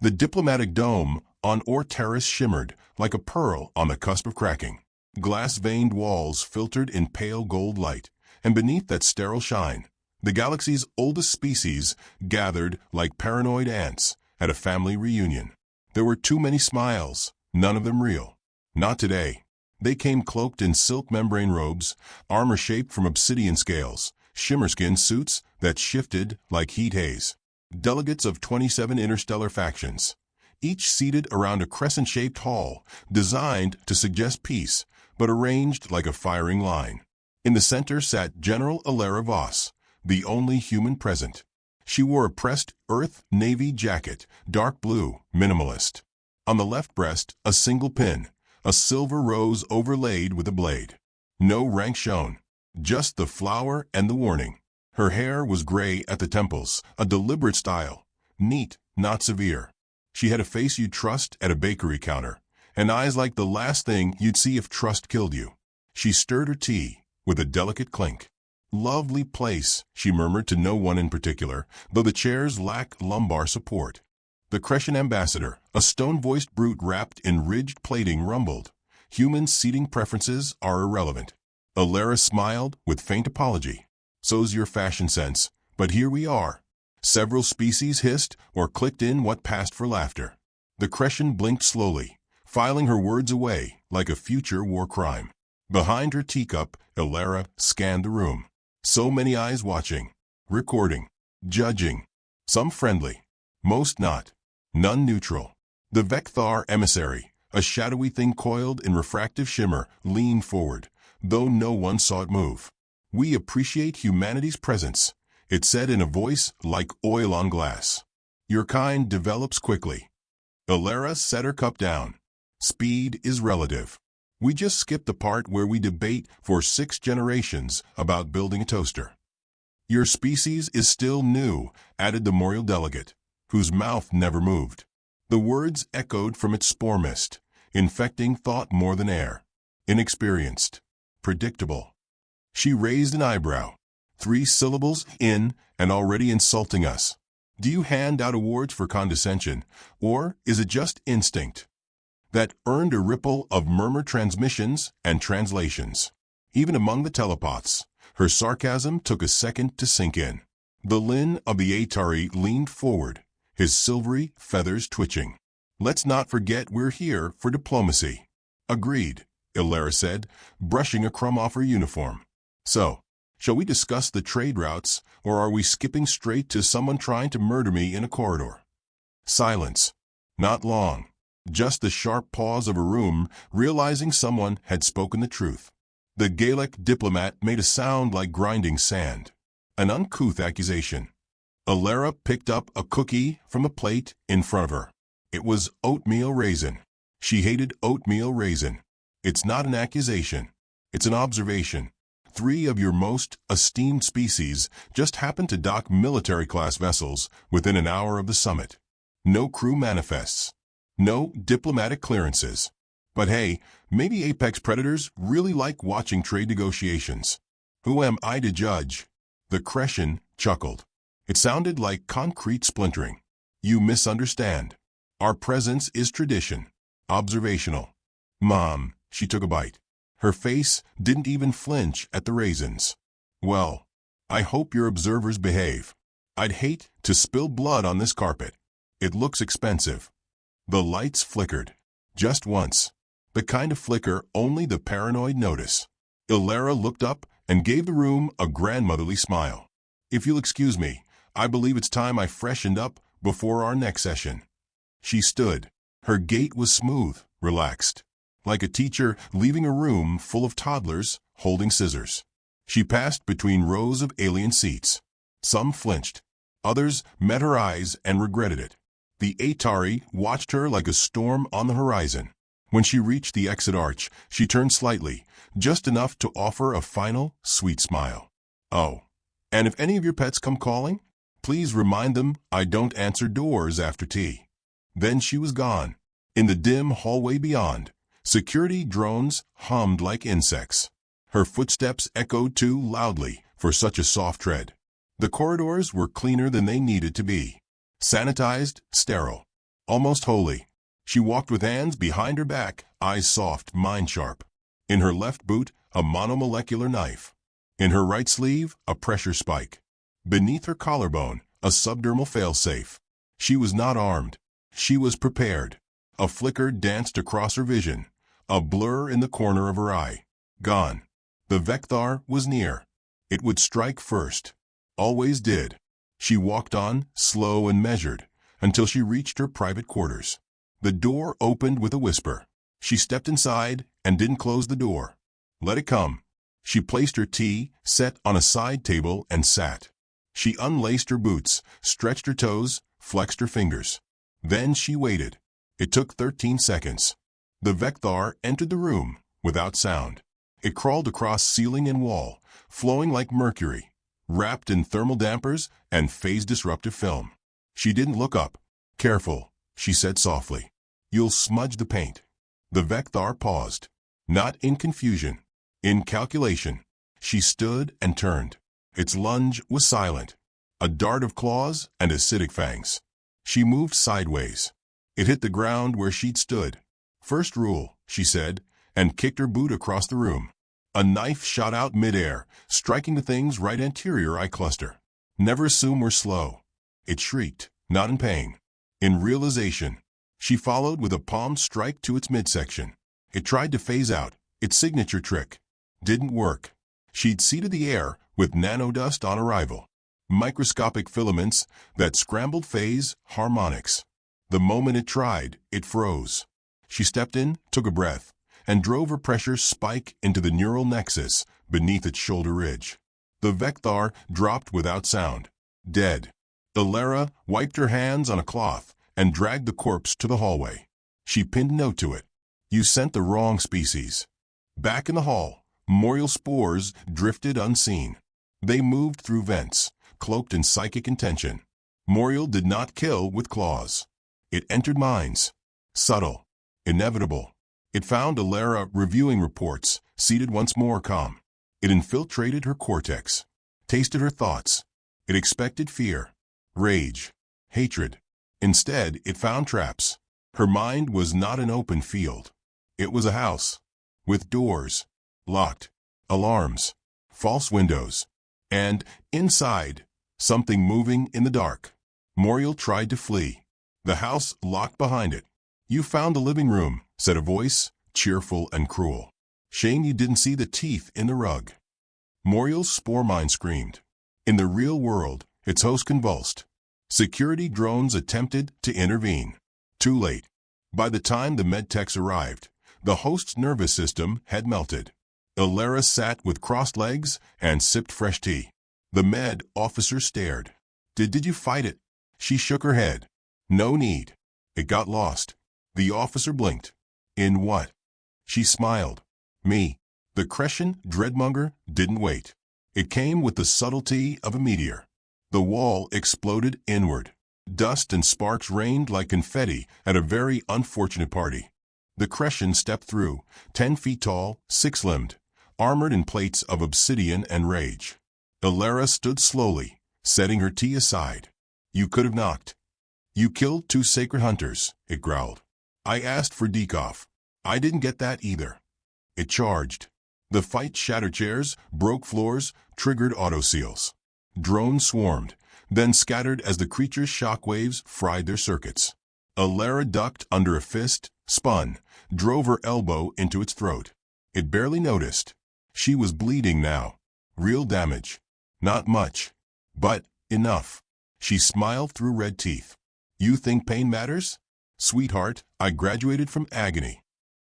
The diplomatic dome on or terrace shimmered like a pearl on the cusp of cracking. Glass-veined walls filtered in pale gold light, and beneath that sterile shine, the galaxy's oldest species gathered like paranoid ants at a family reunion. There were too many smiles, none of them real. Not today. They came cloaked in silk membrane robes, armor shaped from obsidian scales, shimmer-skin suits that shifted like heat haze. Delegates of 27 interstellar factions, each seated around a crescent-shaped hall designed to suggest peace, but arranged like a firing line. In the center sat General Alara Voss, the only human present. She wore a pressed earth navy jacket, dark blue, minimalist. On the left breast, a single pin, a silver rose overlaid with a blade. No rank shown, just the flower and the warning. Her hair was gray at the temples, a deliberate style, neat, not severe. She had a face you'd trust at a bakery counter, and eyes like the last thing you'd see if trust killed you. She stirred her tea with a delicate clink. "Lovely place," she murmured to no one in particular, though the chairs lack lumbar support. The Cretan ambassador, a stone-voiced brute wrapped in ridged plating, rumbled, "Human seating preferences are irrelevant." Alara smiled with faint apology. "So's your fashion sense, but here we are." Several species hissed or clicked in what passed for laughter. The Cretan blinked slowly, filing her words away like a future war crime. Behind her teacup, Alara scanned the room. So many eyes watching, recording, judging. Some friendly, most not, none neutral. The Vecthar emissary, a shadowy thing coiled in refractive shimmer, leaned forward, though no one saw it move. "We appreciate humanity's presence," it said in a voice like oil on glass. "Your kind develops quickly." Alara set her cup down. "Speed is relative. We just skipped the part where we debate for 6 generations about building a toaster." "Your species is still new," added the memorial delegate, whose mouth never moved. The words echoed from its spore mist, infecting thought more than air. Inexperienced. Predictable. She raised an eyebrow. 3 syllables in and already insulting us. Do you hand out awards for condescension, or is it just instinct? That earned a ripple of murmur transmissions and translations. Even among the telepaths, her sarcasm took a second to sink in. The Lin of the Atari leaned forward, his silvery feathers twitching. "Let's not forget we're here for diplomacy." "Agreed," Alara said, brushing a crumb off her uniform. "So, shall we discuss the trade routes, or are we skipping straight to someone trying to murder me in a corridor?" Silence. Not long. Just the sharp pause of a room, realizing someone had spoken the truth. The Galactic diplomat made a sound like grinding sand. An uncouth accusation. Alara picked up a cookie from a plate in front of her. It was oatmeal raisin. She hated oatmeal raisin. "It's not an accusation. It's an observation. 3 of your most esteemed species just happened to dock military-class vessels within an hour of the summit. No crew manifests. No diplomatic clearances. But hey, maybe apex predators really like watching trade negotiations. Who am I to judge?" The Cretan chuckled. It sounded like concrete splintering. "You misunderstand. Our presence is tradition. Observational." "Mom," she took a bite. Her face didn't even flinch at the raisins. "Well, I hope your observers behave. I'd hate to spill blood on this carpet. It looks expensive." The lights flickered. Just once. The kind of flicker only the paranoid notice. Alara looked up and gave the room a grandmotherly smile. "If you'll excuse me, I believe it's time I freshened up before our next session." She stood. Her gait was smooth, relaxed, like a teacher leaving a room full of toddlers holding scissors. She passed between rows of alien seats. Some flinched. Others met her eyes and regretted it. The Atari watched her like a storm on the horizon. When she reached the exit arch, she turned slightly, just enough to offer a final, sweet smile. "Oh, and if any of your pets come calling, please remind them I don't answer doors after tea." Then she was gone. In the dim hallway beyond, security drones hummed like insects. Her footsteps echoed too loudly for such a soft tread. The corridors were cleaner than they needed to be. Sanitized, sterile. almost holy. She walked with hands behind her back, eyes soft, mind sharp. In her left boot, a monomolecular knife. In her right sleeve, a pressure spike. Beneath her collarbone, a subdermal failsafe. She was not armed. She was prepared. A flicker danced across her vision, a blur in the corner of her eye. Gone. The Vecthar was near. It would strike first. Always did. She walked on, slow and measured, until she reached her private quarters. The door opened with a whisper. She stepped inside and didn't close the door. Let it come. She placed her tea set on a side table and sat. She unlaced her boots, stretched her toes, flexed her fingers. Then she waited. It took 13 seconds. The Vecthar entered the room, without sound. It crawled across ceiling and wall, flowing like mercury, wrapped in thermal dampers and phase-disruptive film. She didn't look up. Careful, she said softly. You'll smudge the paint. The Vecthar paused. Not in confusion. In calculation. She stood and turned. Its lunge was silent. A dart of claws and acidic fangs. She moved sideways. It hit the ground where she'd stood. First rule, she said, and kicked her boot across the room. A knife shot out midair, striking the thing's right anterior eye cluster. Never assume we're slow. It shrieked, not in pain. In realization. She followed with a palm strike to its midsection. It tried to phase out, its signature trick. Didn't work. She'd seeded the air with nanodust on arrival. Microscopic filaments that scrambled phase harmonics. The moment it tried, it froze. She stepped in, took a breath, and drove her pressure spike into the neural nexus beneath its shoulder ridge. The Vecthar dropped without sound. Dead. Illyra wiped her hands on a cloth and dragged the corpse to the hallway. She pinned a note to it. You sent the wrong species. Back in the hall, Moriel spores drifted unseen. They moved through vents, cloaked in psychic intention. Moriel did not kill with claws. It entered minds. Subtle. Inevitable. It found Illyra reviewing reports, seated once more calm. It infiltrated her cortex. Tasted her thoughts. It expected fear. Rage. Hatred. Instead, it found traps. Her mind was not an open field. It was a house. With doors. Locked. Alarms. False windows. And, inside, something moving in the dark. Moriel tried to flee. The house locked behind it. You found the living room, said a voice, cheerful and cruel. Shame you didn't see the teeth in the rug. Moriel's spore mind screamed. In the real world, its host convulsed. Security drones attempted to intervene. Too late. By the time the medtechs arrived, the host's nervous system had melted. Illyra sat with crossed legs and sipped fresh tea. The med officer stared. Did you fight it? She shook her head. No need. It got lost. The officer blinked. In what? She smiled. Me. The Crescent dreadmonger didn't wait. It came with the subtlety of a meteor. The wall exploded inward. Dust and sparks rained like confetti at a very unfortunate party. The Crescent stepped through, 10 feet tall, six-limbed, armored in plates of obsidian and rage. Illyra stood slowly, setting her tea aside. You could have knocked. You killed 2 sacred hunters, it growled. I asked for decoff. I didn't get that either. It charged. The fight shattered chairs, broke floors, triggered autoseals. Drones swarmed, then scattered as the creature's shockwaves fried their circuits. Illyra ducked under a fist, spun, drove her elbow into its throat. It barely noticed. She was bleeding now. Real damage. Not much. But enough. She smiled through red teeth. You think pain matters? Sweetheart, I graduated from agony.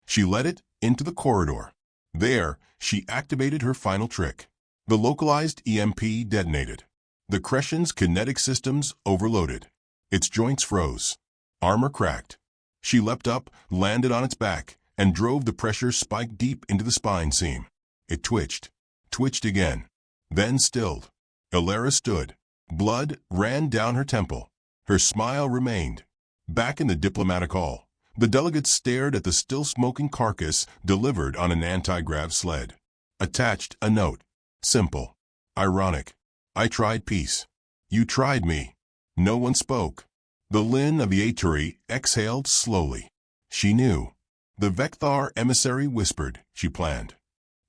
She led it into the corridor. There, she activated her final trick. The localized EMP detonated. The Crescent's kinetic systems overloaded. Its joints froze. Armor cracked. She leapt up, landed on its back, and drove the pressure spike deep into the spine seam. It twitched. Twitched again. Then stilled. Illyra stood. Blood ran down her temple. Her smile remained. Back in the diplomatic hall, the delegates stared at the still-smoking carcass delivered on an anti-grav sled. Attached a note. Simple. Ironic. I tried peace. You tried me. No one spoke. The Lin of the Aturi exhaled slowly. She knew. The Vecthar emissary whispered, she planned.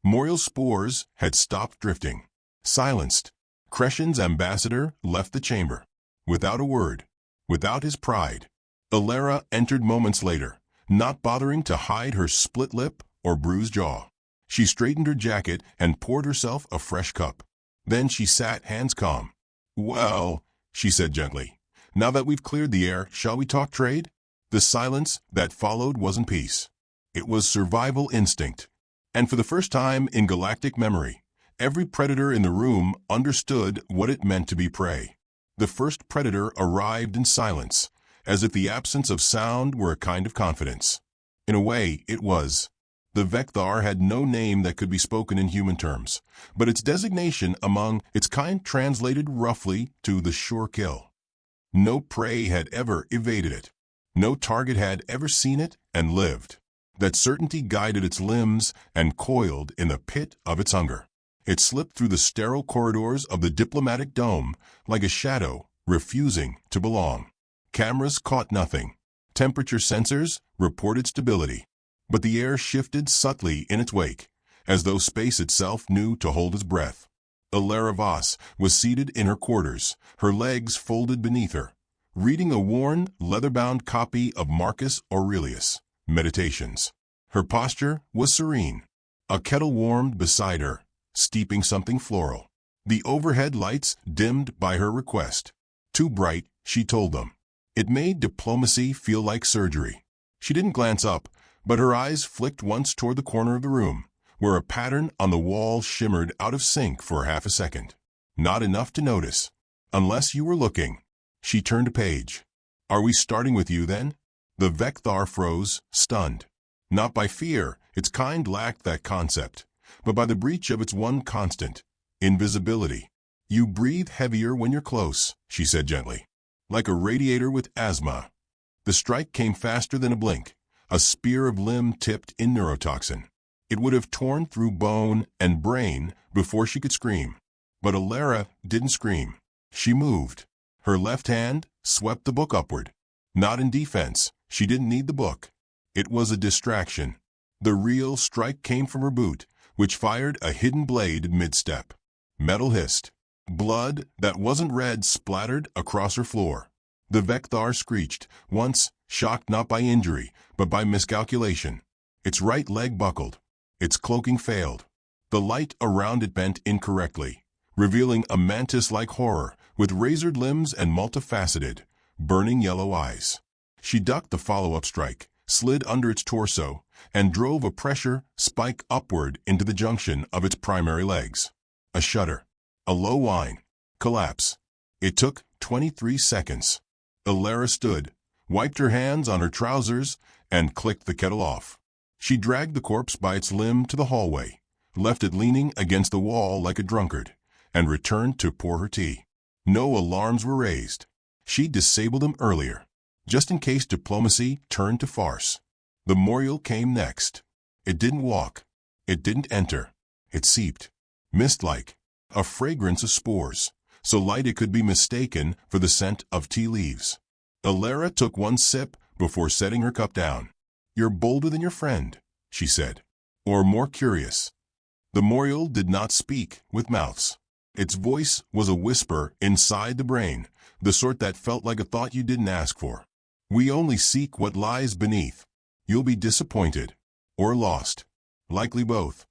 Moriel's spores had stopped drifting. Silenced, Crescen's ambassador left the chamber. Without a word. Without his pride. Alara entered moments later, not bothering to hide her split lip or bruised jaw. She straightened her jacket and poured herself a fresh cup. Then she sat hands calm. "Well," she said gently, "now that we've cleared the air, shall we talk trade?" The silence that followed wasn't peace. It was survival instinct. And for the first time in galactic memory, every predator in the room understood what it meant to be prey. The first predator arrived in silence, as if the absence of sound were a kind of confidence. In a way, it was. The Vecthar had no name that could be spoken in human terms, but its designation among its kind translated roughly to the sure kill. No prey had ever evaded it. No target had ever seen it and lived. That certainty guided its limbs and coiled in the pit of its hunger. It slipped through the sterile corridors of the diplomatic dome like a shadow refusing to belong. Cameras caught nothing. Temperature sensors reported stability. But the air shifted subtly in its wake, as though space itself knew to hold its breath. Alara Voss was seated in her quarters, her legs folded beneath her, reading a worn, leather-bound copy of Marcus Aurelius' Meditations. Her posture was serene. A kettle warmed beside her, steeping something floral. The overhead lights dimmed by her request. Too bright, she told them. It made diplomacy feel like surgery. She didn't glance up, but her eyes flicked once toward the corner of the room, where a pattern on the wall shimmered out of sync for half a second. Not enough to notice. Unless you were looking. She turned a page. "Are we starting with you, then?" The Vecthar froze, stunned. Not by fear, its kind lacked that concept, but by the breach of its one constant, invisibility. "You breathe heavier when you're close," she said gently. "Like a radiator with asthma." The strike came faster than a blink. A spear of limb tipped in neurotoxin. It would have torn through bone and brain before she could scream. But Alara didn't scream. She moved. Her left hand swept the book upward. Not in defense. She didn't need the book. It was a distraction. The real strike came from her boot, which fired a hidden blade mid-step. Metal hissed. Blood that wasn't red splattered across her floor. The Vecthar screeched, once, shocked not by injury, but by miscalculation. Its right leg buckled. Its cloaking failed. The light around it bent incorrectly, revealing a mantis-like horror with razored limbs and multifaceted, burning yellow eyes. She ducked the follow-up strike, slid under its torso, and drove a pressure spike upward into the junction of its primary legs. A shudder. A low whine. Collapse. It took 23 seconds. Alara stood, wiped her hands on her trousers, and clicked the kettle off. She dragged the corpse by its limb to the hallway, left it leaning against the wall like a drunkard, and returned to pour her tea. No alarms were raised. She disabled them earlier, just in case diplomacy turned to farce. The Moriel came next. It didn't walk. It didn't enter. It seeped. Mist-like. A fragrance of spores, so light it could be mistaken for the scent of tea leaves. Alara took one sip before setting her cup down. "You're bolder than your friend," she said. "Or more curious." The Moriel did not speak with mouths. Its voice was a whisper inside the brain, the sort that felt like a thought you didn't ask for. "We only seek what lies beneath. You'll be disappointed. Or lost. Likely both."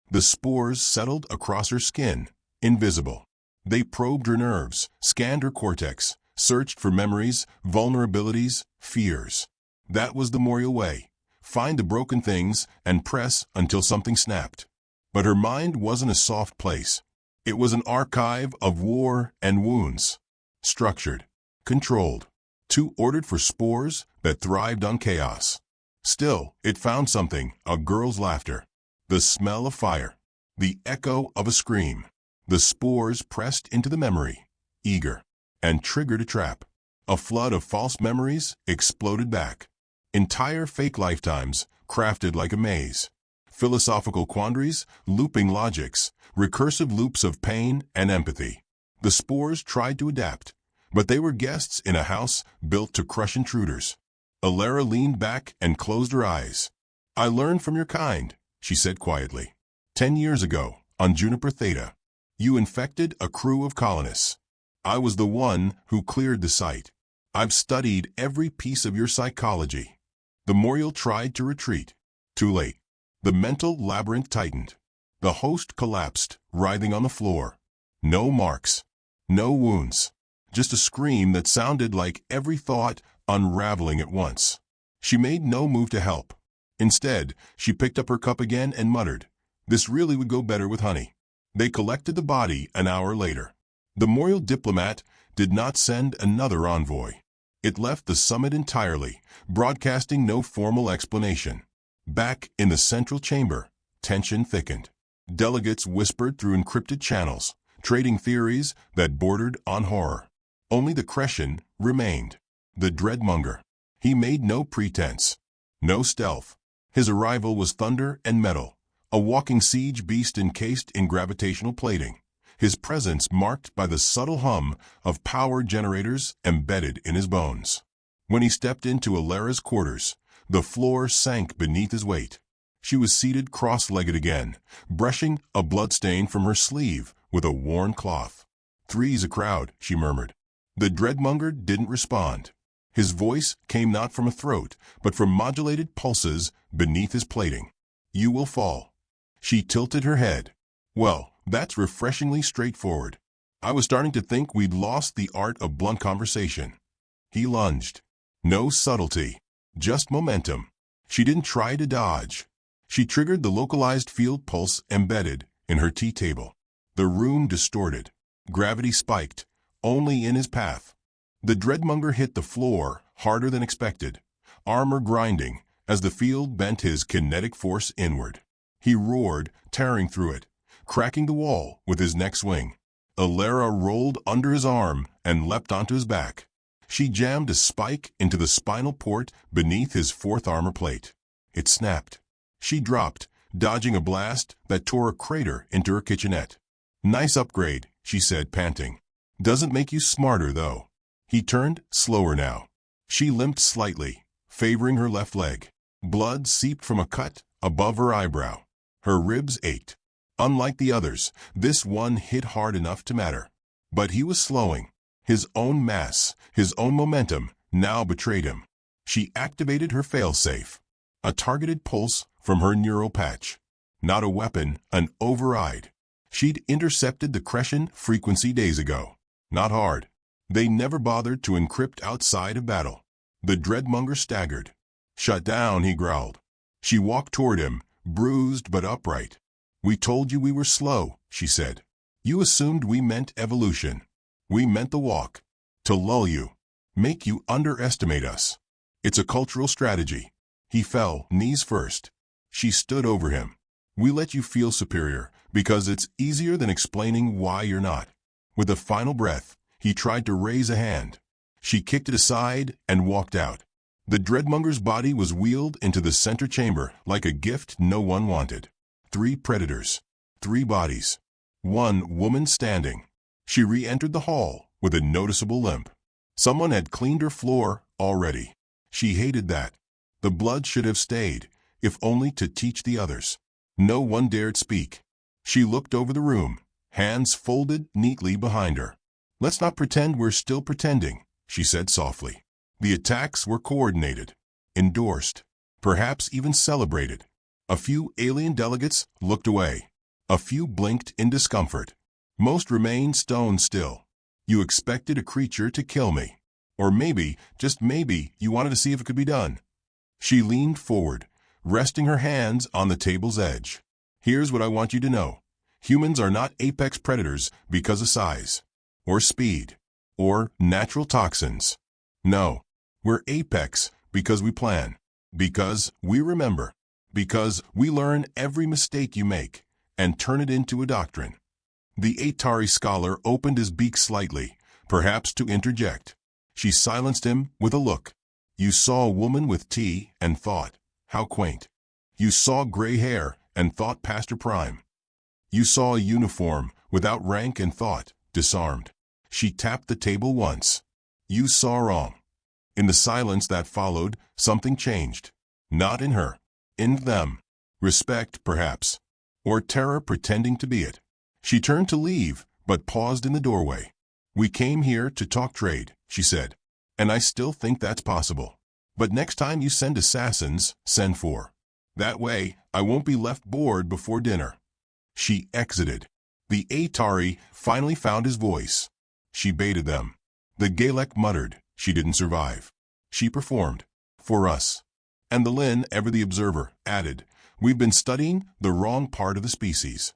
The spores settled across her skin, invisible. They probed her nerves, scanned her cortex, searched for memories, vulnerabilities, fears. That was the Moriel way. Find the broken things and press until something snapped. But her mind wasn't a soft place. It was an archive of war and wounds. Structured. Controlled. Too ordered for spores that thrived on chaos. Still, it found something, a girl's laughter. The smell of fire. The echo of a scream. The spores pressed into the memory, eager, and triggered a trap. A flood of false memories exploded back. Entire fake lifetimes, crafted like a maze. Philosophical quandaries, looping logics, recursive loops of pain and empathy. The spores tried to adapt, But they were guests in a house built to crush intruders. Alara leaned back and closed her eyes. "I learned from your kind," she said quietly. 10 years ago, on Juniper Theta, you infected a crew of colonists. I was the one who cleared the site. I've studied every piece of your psychology." The Moriel tried to retreat. Too late. The mental labyrinth tightened. The host collapsed, writhing on the floor. No marks. No wounds. Just a scream that sounded like every thought unraveling at once. She made no move to help. Instead, she picked up her cup again and muttered, "This really would go better with honey." They collected the body an hour later. The Moriel diplomat did not send another envoy. It left the summit entirely, broadcasting no formal explanation. Back in the central chamber, tension thickened. Delegates whispered through encrypted channels, trading theories that bordered on horror. Only the Crescent remained. The Dreadmonger. He made no pretense. No stealth. His arrival was thunder and metal, a walking siege beast encased in gravitational plating. His presence marked by the subtle hum of power generators embedded in his bones. When he stepped into Alara's quarters, the floor sank beneath his weight. She was seated cross-legged again, brushing a bloodstain from her sleeve with a worn cloth. "Three's a crowd," she murmured. The Dreadmonger didn't respond. His voice came not from a throat, but from modulated pulses beneath his plating. "You will fall." She tilted her head. "Well, that's refreshingly straightforward. I was starting to think we'd lost the art of blunt conversation." He lunged. No subtlety, just momentum. She didn't try to dodge. She triggered the localized field pulse embedded in her T-table. The room distorted. Gravity spiked, only in his path. The Dreadmonger hit the floor harder than expected, armor grinding as the field bent his kinetic force inward. He roared, tearing through it, cracking the wall with his neck swing. Alara rolled under his arm and leapt onto his back. She jammed a spike into the spinal port beneath his fourth armor plate. It snapped. She dropped, dodging a blast that tore a crater into her kitchenette. "Nice upgrade," she said, panting. "Doesn't make you smarter, though." He turned, slower now. She limped slightly, favoring her left leg. Blood seeped from a cut above her eyebrow. Her ribs ached. Unlike the others, this one hit hard enough to matter. But he was slowing. His own mass, his own momentum, now betrayed him. She activated her failsafe. A targeted pulse from her neural patch. Not a weapon, an override. She'd intercepted the Crescent frequency days ago. Not hard. They never bothered to encrypt outside of battle. The Dreadmonger staggered. "Shut down," he growled. She walked toward him, bruised but upright. "We told you we were slow," she said. "You assumed we meant evolution. We meant the walk. To lull you. Make you underestimate us. It's a cultural strategy." He fell, knees first. She stood over him. "We let you feel superior because it's easier than explaining why you're not." With a final breath, he tried to raise a hand. She kicked it aside and walked out. The Dreadmonger's body was wheeled into the center chamber like a gift no one wanted. 3 predators. 3 bodies. 1 woman standing. She re-entered the hall with a noticeable limp. Someone had cleaned her floor already. She hated that. The blood should have stayed, if only to teach the others. No one dared speak. She looked over the room, hands folded neatly behind her. "Let's not pretend we're still pretending," she said softly. The attacks were coordinated, endorsed, perhaps even celebrated. A few alien delegates looked away. A few blinked in discomfort. Most remained stone still. You expected a creature to kill me. Or maybe, just maybe, you wanted to see if it could be done. She leaned forward, resting her hands on the table's edge. "Here's what I want you to know. Humans are not apex predators because of size, or speed, or natural toxins. No, we're apex because we plan, because we remember, because we learn every mistake you make and turn it into a doctrine." The Atari scholar opened his beak slightly, perhaps to interject. She silenced him with a look. "You saw a woman with tea and thought, how quaint. You saw gray hair and thought past her prime. You saw a uniform without rank and thought, disarmed." She tapped the table once. You saw wrong. In the silence that followed, something changed. Not in her. In them. Respect, perhaps. Or terror pretending to be it. She turned to leave, but paused in the doorway. We came here to talk trade, she said. And I still think that's possible. But next time you send assassins, send 4. That way, I won't be left bored before dinner. She exited. The Atari finally found his voice. She baited them. The Galactic muttered. She didn't survive. She performed. For us. And the Lin, ever the observer, added, we've been studying the wrong part of the species.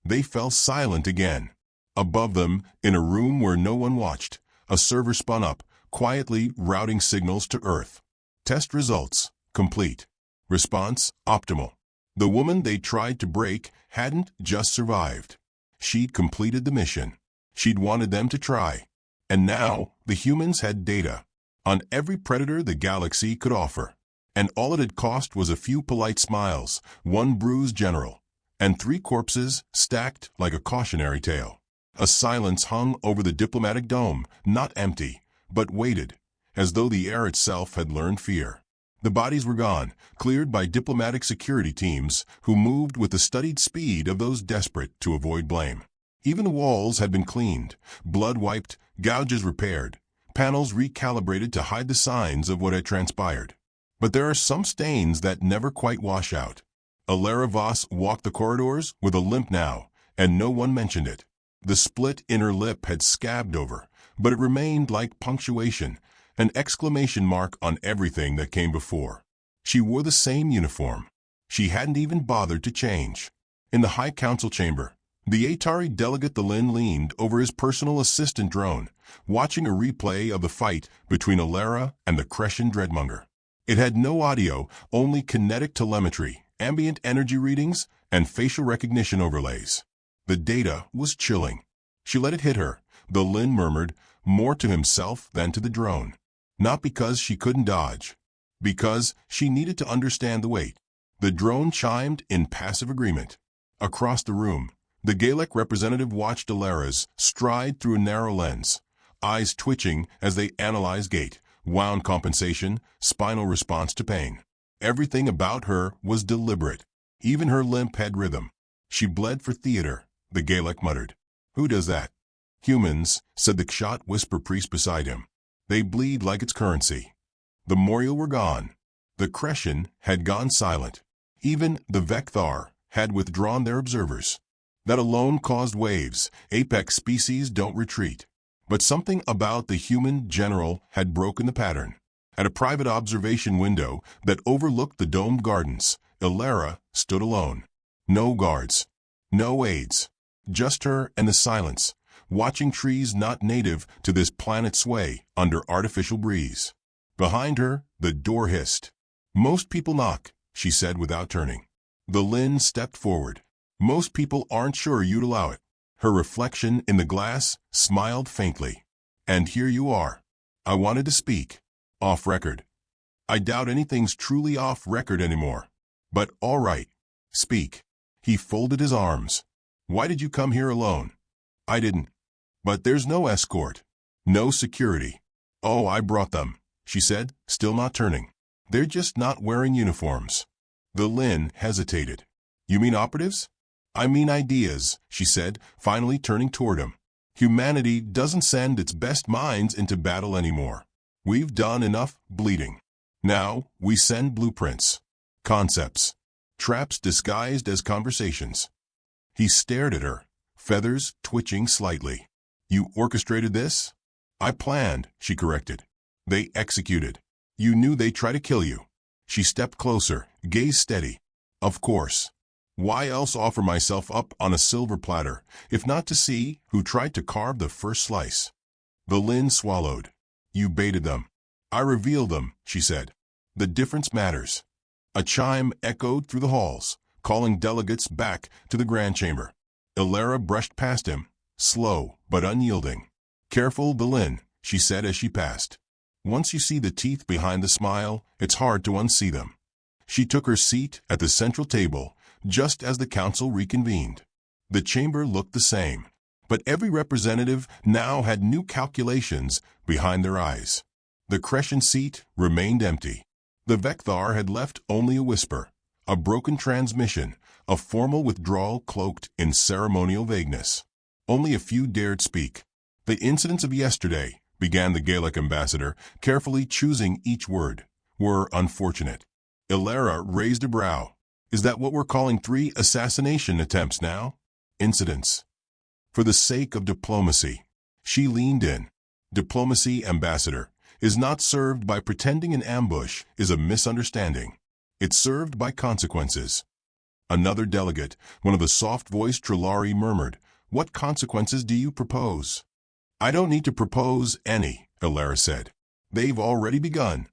They fell silent again. Above them, in a room where no one watched, a server spun up, quietly routing signals to Earth. Test results, complete. Response, optimal. The woman they tried to break hadn't just survived. She'd completed the mission. She'd wanted them to try. And now, the humans had data on every predator the galaxy could offer. And all it had cost was a few polite smiles, 1 bruised general, and 3 corpses stacked like a cautionary tale. A silence hung over the diplomatic dome, not empty, but weighted, as though the air itself had learned fear. The bodies were gone, cleared by diplomatic security teams who moved with the studied speed of those desperate to avoid blame. Even the walls had been cleaned, blood wiped, gouges repaired, panels recalibrated to hide the signs of what had transpired. But there are some stains that never quite wash out. Alara Voss walked the corridors with a limp now, and no one mentioned it. The split inner lip had scabbed over, but it remained like punctuation, an exclamation mark on everything that came before. She wore the same uniform. She hadn't even bothered to change. In the High Council chamber, the Atari delegate the Lin leaned over his personal assistant drone, watching a replay of the fight between Alara and the Crescent Dreadmonger. It had no audio, only kinetic telemetry, ambient energy readings, and facial recognition overlays. The data was chilling. She let it hit her, the Lin murmured, more to himself than to the drone. Not because she couldn't dodge. Because she needed to understand the weight. The drone chimed in passive agreement. Across the room, the Galactic representative watched Alara's stride through a narrow lens, eyes twitching as they analyzed gait, wound compensation, spinal response to pain. Everything about her was deliberate. Even her limp had rhythm. She bled for theater, the Galactic muttered. Who does that? Humans, said the Kshot whisper priest beside him. They bleed like it's currency. The Moriel were gone. The Crescent had gone silent. Even the Vecthar had withdrawn their observers. That alone caused waves. Apex species don't retreat. But something about the human general had broken the pattern. At a private observation window that overlooked the domed gardens, Alara stood alone. No guards. No aides. Just her and the silence, watching trees not native to this planet sway under artificial breeze. Behind her, the door hissed. Most people knock, she said without turning. The Lin stepped forward. Most people aren't sure you'd allow it. Her reflection in the glass smiled faintly. And here you are. I wanted to speak. Off record. I doubt anything's truly off record anymore. But all right. Speak. He folded his arms. Why did you come here alone? I didn't. But there's no escort. No security. Oh, I brought them, she said, still not turning. They're just not wearing uniforms. The Lin hesitated. You mean operatives? I mean ideas, she said, finally turning toward him. Humanity doesn't send its best minds into battle anymore. We've done enough bleeding. Now we send blueprints, concepts, traps disguised as conversations. He stared at her, feathers twitching slightly. You orchestrated this? I planned, she corrected. They executed. You knew they'd try to kill you. She stepped closer, gaze steady. Of course. Why else offer myself up on a silver platter, if not to see who tried to carve the first slice? The Lin swallowed. You baited them. I revealed them, she said. The difference matters. A chime echoed through the halls, calling delegates back to the Grand Chamber. Alara brushed past him, slow but unyielding. Careful, the Lin, she said as she passed. Once you see the teeth behind the smile, it's hard to unsee them. She took her seat at the central table, just as the council reconvened. The chamber looked the same. But every representative now had new calculations behind their eyes. The Crescent seat remained empty. The Vecthar had left only a whisper, a broken transmission, a formal withdrawal cloaked in ceremonial vagueness. Only a few dared speak. The incidents of yesterday, began the Gallic ambassador, carefully choosing each word, were unfortunate. Ilara raised a brow. Is that what we're calling 3 assassination attempts now? Incidents. For the sake of diplomacy. She leaned in. Diplomacy, ambassador, is not served by pretending an ambush is a misunderstanding. It's served by consequences. Another delegate, one of the soft-voiced Trillari, murmured, "What consequences do you propose?" "I don't need to propose any," Ilara said. "They've already begun."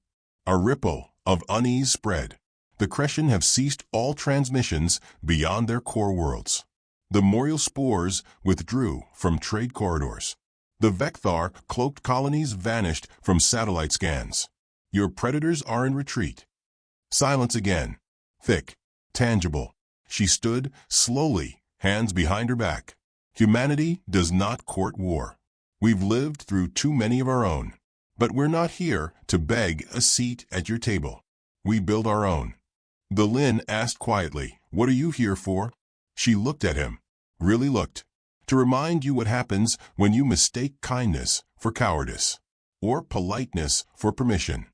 A ripple of unease spread. The Crescent have ceased all transmissions beyond their core worlds. The Morial spores withdrew from trade corridors. The Vecthar cloaked colonies vanished from satellite scans. Your predators are in retreat. Silence again. Thick, tangible. She stood, slowly, hands behind her back. Humanity does not court war. We've lived through too many of our own. But we're not here to beg a seat at your table. We build our own. The Lin asked quietly, "What are you here for?" She looked at him. Really looked. To remind you what happens when you mistake kindness for cowardice. Or politeness for permission.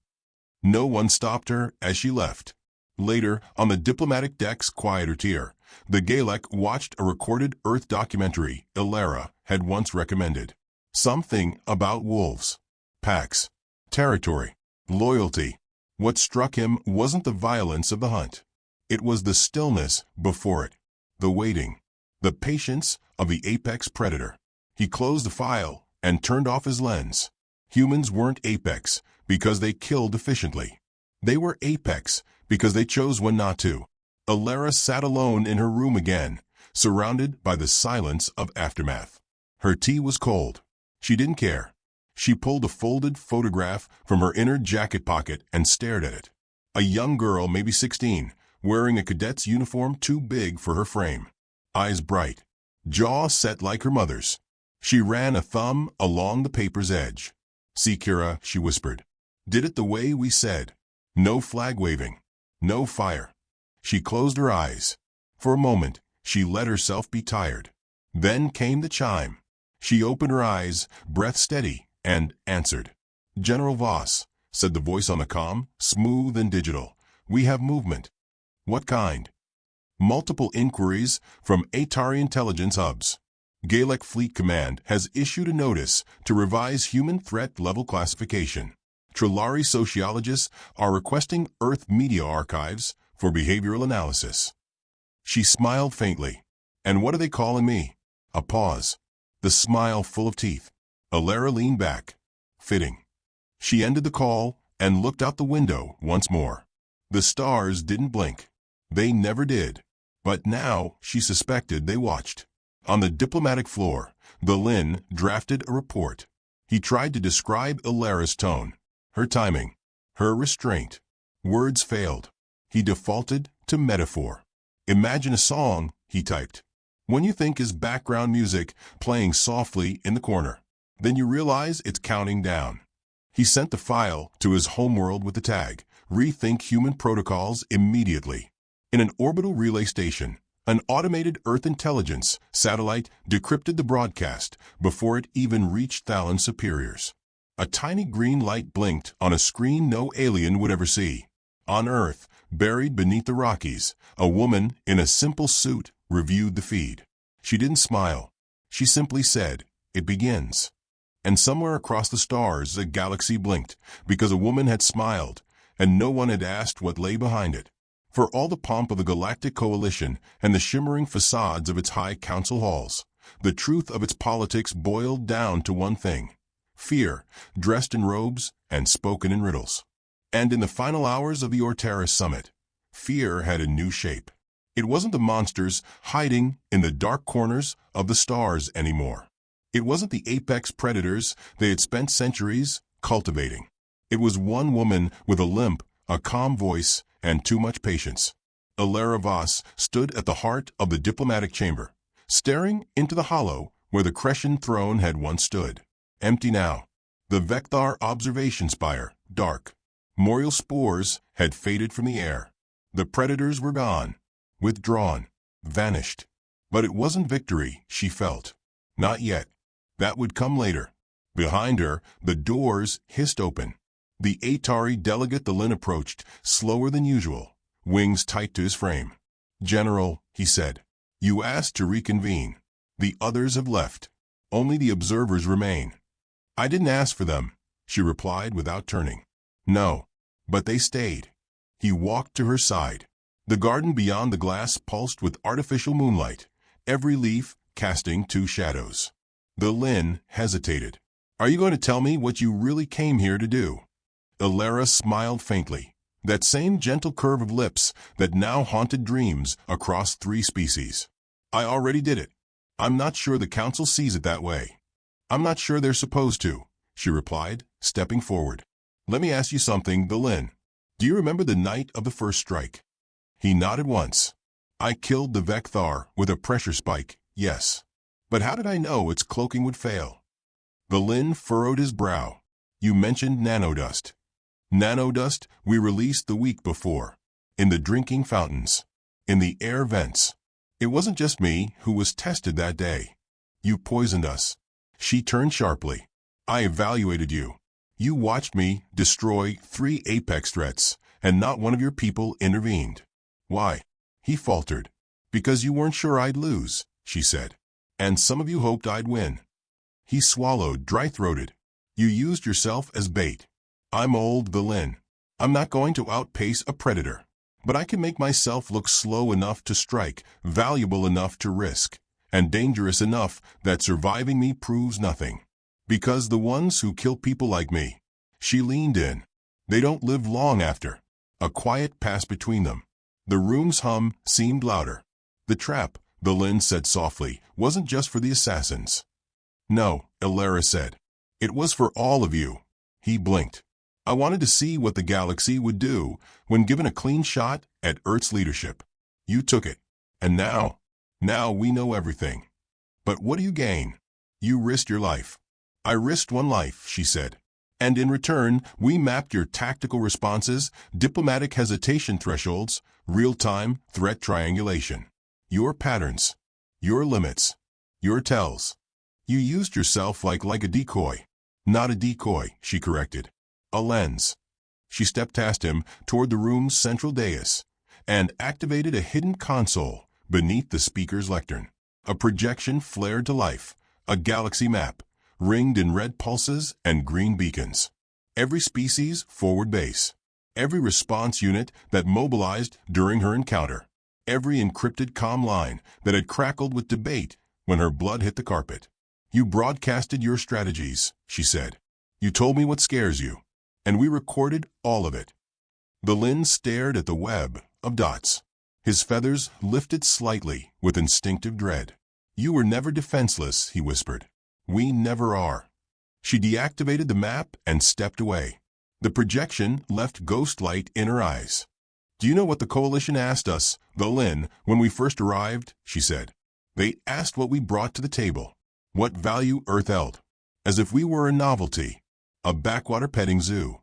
No one stopped her as she left. Later, on the diplomatic deck's quieter tier, the Galactic watched a recorded Earth documentary Ilara had once recommended. Something about wolves. Packs. Territory. Loyalty. What struck him wasn't the violence of the hunt. It was the stillness before it. The waiting. The patience of the apex predator. He closed the file and turned off his lens. Humans weren't apex because they killed efficiently. They were apex because they chose when not to. Ilara sat alone in her room again, surrounded by the silence of aftermath. Her tea was cold. She didn't care. She pulled a folded photograph from her inner jacket pocket and stared at it. A young girl, maybe 16, wearing a cadet's uniform too big for her frame. Eyes bright. Jaw set like her mother's. She ran a thumb along the paper's edge. "See, Kira," she whispered. "Did it the way we said. No flag waving. No fire." She closed her eyes. For a moment, she let herself be tired. Then came the chime. She opened her eyes, breath steady, and answered. "General Voss," said the voice on the comm, smooth and digital. "We have movement." "What kind?" "Multiple inquiries from Atari intelligence hubs. Galactic Fleet Command has issued a notice to revise human threat level classification. Trillari sociologists are requesting Earth media archives for behavioral analysis." She smiled faintly. "And what are they calling me?" A pause. The smile full of teeth. Ilara leaned back. Fitting. She ended the call and looked out the window once more. The stars didn't blink. They never did. But now she suspected they watched. On the diplomatic floor, the Lin drafted a report. He tried to describe Ilara's tone, her timing, her restraint. Words failed. He defaulted to metaphor. "Imagine a song," he typed. "When you think is background music playing softly in the corner. Then you realize it's counting down." He sent the file to his homeworld with the tag, "Rethink Human Protocols immediately." In an orbital relay station, an automated Earth intelligence satellite decrypted the broadcast before it even reached Thalan's superiors. A tiny green light blinked on a screen no alien would ever see. On Earth, buried beneath the Rockies, a woman in a simple suit reviewed the feed. She didn't smile. She simply said, "It begins." And somewhere across the stars a galaxy blinked, because a woman had smiled, and no one had asked what lay behind it. For all the pomp of the Galactic Coalition and the shimmering facades of its high council halls, the truth of its politics boiled down to one thing: fear, dressed in robes and spoken in riddles. And in the final hours of the Orteris summit, fear had a new shape. It wasn't the monsters hiding in the dark corners of the stars anymore. It wasn't the apex predators they had spent centuries cultivating. It was one woman with a limp, a calm voice, and too much patience. Ilara Voss stood at the heart of the diplomatic chamber, staring into the hollow where the Crescent throne had once stood. Empty now. The Vecthar observation spire, dark. Moriel spores had faded from the air. The predators were gone, withdrawn, vanished. But it wasn't victory, she felt. Not yet. That would come later. Behind her, the doors hissed open. The Atari delegate the Lin approached, slower than usual, wings tight to his frame. "General," he said, "you asked to reconvene. The others have left. Only the observers remain." "I didn't ask for them," she replied without turning. "No, but they stayed." He walked to her side. The garden beyond the glass pulsed with artificial moonlight, every leaf casting two shadows. The Lin hesitated. "Are you going to tell me what you really came here to do?" Elara smiled faintly, that same gentle curve of lips that now haunted dreams across 3 species. "I already did it. I'm not sure the Council sees it that way." "I'm not sure they're supposed to," she replied, stepping forward. "Let me ask you something, the Lin. Do you remember the night of the first strike?" He nodded once. "I killed the Vecthar with a pressure spike, yes. But how did I know its cloaking would fail?" The Lin furrowed his brow. "You mentioned nanodust. Nanodust we released the week before. In the drinking fountains. In the air vents. It wasn't just me who was tested that day. You poisoned us." She turned sharply. "I evaluated you. You watched me destroy 3 apex threats, and not one of your people intervened." "Why?" He faltered. "Because you weren't sure I'd lose," she said. "And some of you hoped I'd win." He swallowed, dry-throated. "You used yourself as bait. I'm old, the Lin. I'm not going to outpace a predator. But I can make myself look slow enough to strike, valuable enough to risk, and dangerous enough that surviving me proves nothing. Because the ones who kill people like me," she leaned in, "they don't live long after." A quiet passed between them. The room's hum seemed louder. "The trap," the Lin said softly, "wasn't just for the assassins." "No," Elara said. "It was for all of you." He blinked. "I wanted to see what the galaxy would do when given a clean shot at Earth's leadership. You took it. And now we know everything. But what do you gain? You risked your life." "I risked one life," she said. "And in return, we mapped your tactical responses, diplomatic hesitation thresholds, real-time threat triangulation. Your patterns. Your limits. Your tells. You used yourself like a decoy." "Not a decoy," she corrected. "A lens." She stepped past him toward the room's central dais and activated a hidden console beneath the speaker's lectern. A projection flared to life, a galaxy map, ringed in red pulses and green beacons. Every species' forward base. Every response unit that mobilized during her encounter. Every encrypted comm line that had crackled with debate when her blood hit the carpet. "You broadcasted your strategies," she said. "You told me what scares you. And we recorded all of it." The Lin stared at the web of dots. His feathers lifted slightly with instinctive dread. "You were never defenseless," he whispered. "We never are." She deactivated the map and stepped away. The projection left ghost light in her eyes. "Do you know what the Coalition asked us, the Lin, when we first arrived?" she said. "They asked what we brought to the table, what value Earth held, as if we were a novelty, a backwater petting zoo.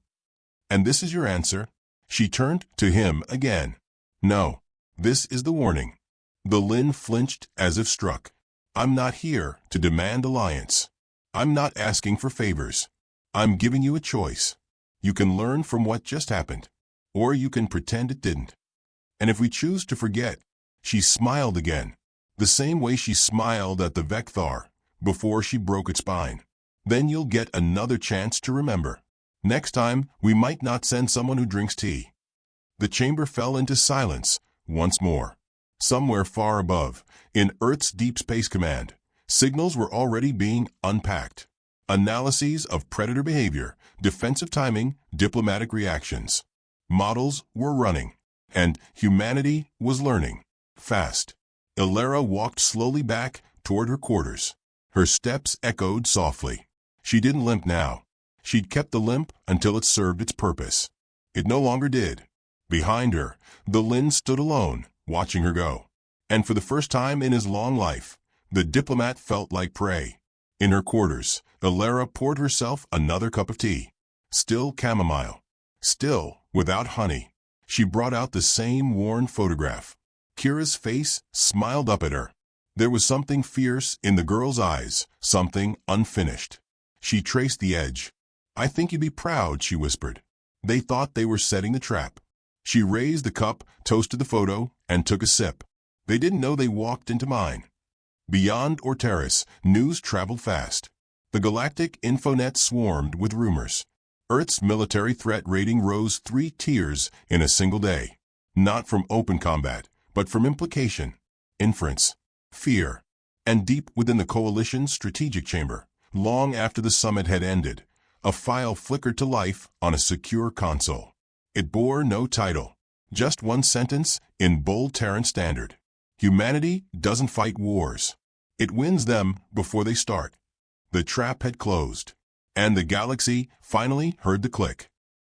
And this is your answer?" She turned to him again. "No, this is the warning." The Lin flinched as if struck. "I'm not here to demand alliance. I'm not asking for favors. I'm giving you a choice. You can learn from what just happened, or you can pretend it didn't. And if we choose to forget," she smiled again, the same way she smiled at the Vecthar before she broke its spine, "then you'll get another chance to remember. Next time, we might not send someone who drinks tea." The chamber fell into silence once more. Somewhere far above, in Earth's Deep Space Command, signals were already being unpacked. Analyses of predator behavior, defensive timing, diplomatic reactions. Models were running, and humanity was learning. Fast. Elara walked slowly back toward her quarters. Her steps echoed softly. She didn't limp now. She'd kept the limp until it served its purpose. It no longer did. Behind her, the Lin stood alone, watching her go. And for the first time in his long life, The diplomat felt like prey. In her quarters, Alara poured herself another cup of tea. Still chamomile. Still without honey. She brought out the same worn photograph. Kira's face smiled up at her. There was something fierce in the girl's eyes, something unfinished. She traced the edge. "I think you'd be proud," she whispered. They thought they were setting the trap. She raised the cup, toasted the photo, and took a sip. They didn't know they walked into mine. Beyond Orteris, news traveled fast. The Galactic Infonet swarmed with rumors. Earth's military threat rating rose 3 tiers in a single day. Not from open combat, but from implication, inference, fear. And deep within the coalition's strategic chamber, long after the summit had ended, a file flickered to life on a secure console. It bore no title, just one sentence in bold Terran standard. Humanity doesn't fight wars. It wins them before they start. The trap had closed, and the galaxy finally heard the click.